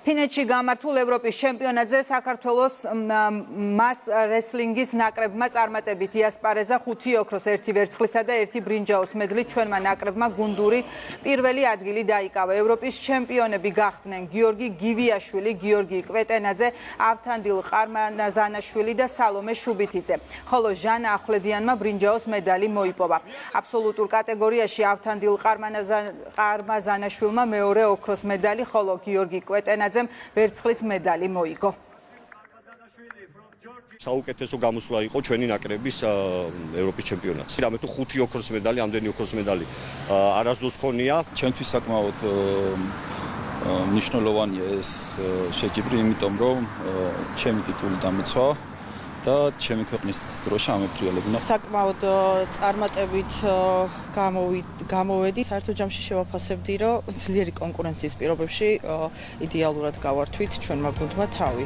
ფინეთში გამართულ ევროპის ჩემპიონატზე საქართველოს მას რესლინგის ნაკრებმა წარმატებით იასპარეზა 5 ოქროს, 1 ვერცხლისა და 1 ბრინჯაოს მედლით ჩვენმა ნაკრებმა გუნდური პირველი ადგილი დაიკავა. ევროპის ჩემპიონები გახდნენ გიორგი გივიაშვილი, გიორგი კვეტენაძე, ავთანდილ ყარმაზანაშვილი და სალომე შუბითიძე. ხოლო ჟანა ახვლედიანმა ბრინჯაოს მედალი მოიპოვა. აბსოლუტურ კატეგორიაში ავთანდილ ყარმაზანაშვილმა მეორე ოქროს მედალი, ხოლო გიორგი კვეტენაძემ ვერცხლის მედალი მოიგო. საუკეთესო გამოსვლა იყო ჩვენი ნაკრების ევროპის ჩემპიონატში. რამე თუ 5 ოქროს მედალი, ამდენი ოქროს მედალი არასდროს ხონია. ჩვენთვის საკმაოდ მნიშვნელოვანია ეს შეჯიბრი, იმიტომ რომ ჩემი ტიტული დამეცვა და ჩემი ქვეყნის დროშა ამეფრიალებინა. საკმაოდ წარმატებით გამოვედი. საერთო ჯამში შევაფასებდი, რომ ძლიერი კონკურენციის პირობებში იდეალურად გავართვით ჩვენმა გუნდმა თავი.